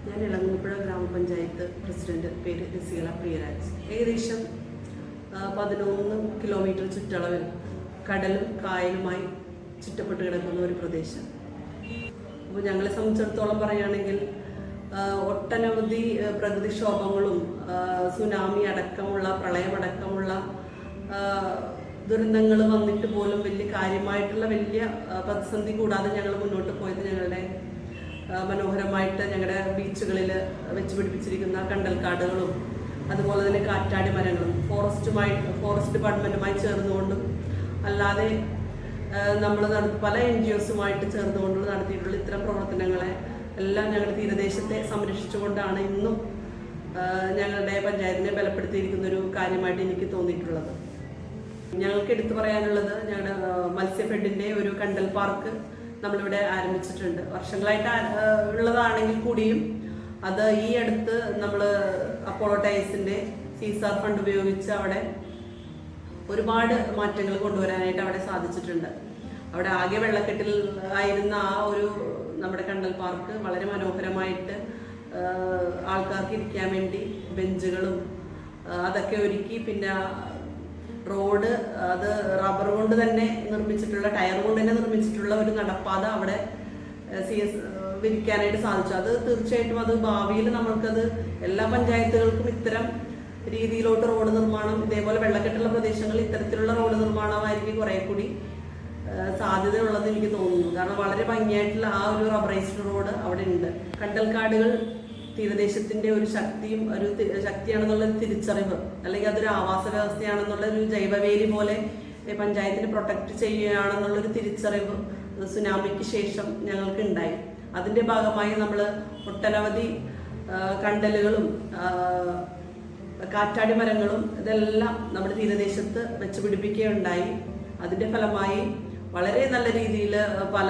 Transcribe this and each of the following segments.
ഞാൻ ഇളങ്ങുപ്പുഴ ഗ്രാമപഞ്ചായത്ത് പ്രസിഡന്റ്, പേര് രസികല പ്രിയരാജ്. ഏകദേശം 11 കിലോമീറ്റർ ചുറ്റളവിൽ കടലും കായലുമായി ചുറ്റപ്പെട്ട് കിടക്കുന്ന ഒരു പ്രദേശം. അപ്പോൾ ഞങ്ങളെ സംബന്ധിച്ചിടത്തോളം പറയുകയാണെങ്കിൽ ഒട്ടനവധി പ്രകൃതിക്ഷോഭങ്ങളും സുനാമി അടക്കമുള്ള പ്രളയമടക്കമുള്ള ദുരന്തങ്ങൾ വന്നിട്ട് പോലും കാര്യമായിട്ടുള്ള വലിയ പ്രതിസന്ധി കൂടാതെ ഞങ്ങൾ മുന്നോട്ട് പോയത് ഞങ്ങളുടെ മനോഹരമായിട്ട് ഞങ്ങളുടെ ബീച്ചുകളിൽ വെച്ച് പിടിപ്പിച്ചിരിക്കുന്ന കണ്ടൽക്കാടുകളും അതുപോലെ തന്നെ കാറ്റാടി മരങ്ങളും ഫോറസ്റ്റ് ഡിപ്പാർട്ട്മെൻറ്റുമായി ചേർന്നുകൊണ്ടും അല്ലാതെ നമ്മൾ പല NGOസുമായിട്ട് ചേർന്നുകൊണ്ട് നടത്തിയിട്ടുള്ള ഇത്തരം പ്രവർത്തനങ്ങളെ എല്ലാം ഞങ്ങളുടെ തീരദേശത്തെ സംരക്ഷിച്ചുകൊണ്ടാണ് ഇന്നും ഞങ്ങളുടെ പഞ്ചായത്തിനെ ബലപ്പെടുത്തിയിരിക്കുന്നൊരു കാര്യമായിട്ട് എനിക്ക് തോന്നിയിട്ടുള്ളത്. ഞങ്ങൾക്ക് എടുത്തു പറയാനുള്ളത്, ഞങ്ങളുടെ മത്സ്യഫെഡിൻ്റെ ഒരു കണ്ടൽ പാർക്ക് നമ്മളിവിടെ ആരംഭിച്ചിട്ടുണ്ട്. വർഷങ്ങളായിട്ട് ഉള്ളതാണെങ്കിൽ കൂടിയും അത് ഈ അടുത്ത് നമ്മൾ അപ്പോളോ ടൈൽസിൻ്റെ CSR ഫണ്ട് ഉപയോഗിച്ച് അവിടെ ഒരുപാട് മാറ്റങ്ങൾ കൊണ്ടുവരാനായിട്ട് അവിടെ സാധിച്ചിട്ടുണ്ട്. അവിടെ ആകെ വെള്ളക്കെട്ടിൽ ആയിരുന്ന ആ ഒരു നമ്മുടെ കണ്ടൽ പാർക്ക് വളരെ മനോഹരമായിട്ട് ആൾക്കാർക്ക് ഇരിക്കാൻ വേണ്ടി ബെഞ്ചുകളും അതൊക്കെ ഒരുക്കി, പിന്നെ റോഡ് അത് റബ്ബർ കൊണ്ട് തന്നെ നിർമ്മിച്ചിട്ടുള്ള, ടയർ കൊണ്ട് തന്നെ നിർമ്മിച്ചിട്ടുള്ള ഒരു നടപ്പാത അവിടെ വിരിക്കാനായിട്ട് സാധിച്ചു. അത് തീർച്ചയായിട്ടും അത് ഭാവിയിൽ നമ്മൾക്കത് എല്ലാ പഞ്ചായത്തുകൾക്കും ഇത്തരം രീതിയിലോട്ട് റോഡ് നിർമ്മാണം, ഇതേപോലെ വെള്ളക്കെട്ടുള്ള പ്രദേശങ്ങളിൽ ഇത്തരത്തിലുള്ള റോഡ് നിർമ്മാണമായിരിക്കും കുറെ കൂടി സാധ്യതയുള്ളത് എനിക്ക് തോന്നുന്നു. കാരണം വളരെ ഭംഗിയായിട്ടുള്ള ആ ഒരു റബ്ബറൈസ്ഡ് റോഡ് അവിടെ ഉണ്ട്. കണ്ടൽക്കാടുകൾ തീരദേശത്തിന്റെ ഒരു ശക്തിയാണെന്നുള്ള തിരിച്ചറിവ്, അല്ലെങ്കിൽ അതൊരു ആവാസ വ്യവസ്ഥയാണെന്നുള്ള ഒരു ജൈവവേലി പോലെ പഞ്ചായത്തിന് പ്രൊട്ടക്ട് ചെയ്യുകയാണെന്നുള്ളൊരു തിരിച്ചറിവ് സുനാമിക്ക് ശേഷം ഞങ്ങൾക്ക് ഉണ്ടായി. അതിന്റെ ഭാഗമായി നമ്മൾ ഒട്ടനവധി കണ്ടലുകളും കാറ്റാടി മരങ്ങളും ഇതെല്ലാം നമ്മുടെ തീരദേശത്ത് വെച്ച് പിടിപ്പിക്കുകയുണ്ടായി. അതിന്റെ ഫലമായി വളരെ നല്ല രീതിയിൽ പല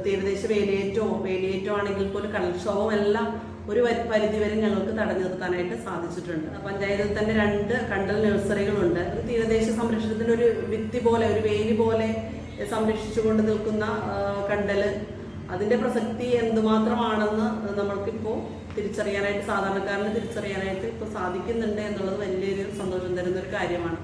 തീരദേശ വേലിയേറ്റവും ആണെങ്കിൽ പോലും കടൽക്ഷോഭവും എല്ലാം ഒരു പരിധി വരെ ഞങ്ങൾക്ക് തടഞ്ഞു നിർത്താനായിട്ട് സാധിച്ചിട്ടുണ്ട്. പഞ്ചായത്തിൽ തന്നെ 2 കണ്ടൽ നഴ്സറികളുണ്ട്. ഒരു തീരദേശ സംരക്ഷണത്തിന് ഒരു ഭിത്തി പോലെ, ഒരു വേലി പോലെ സംരക്ഷിച്ചുകൊണ്ട് നിൽക്കുന്ന കണ്ടൽ, അതിന്റെ പ്രസക്തി എന്തുമാത്രമാണെന്ന് നമ്മൾക്കിപ്പോൾ സാധാരണക്കാരന് തിരിച്ചറിയാനായിട്ട് ഇപ്പോൾ സാധിക്കുന്നുണ്ട് എന്നുള്ളത് വലിയൊരു സന്തോഷം തരുന്ന ഒരു കാര്യമാണ്.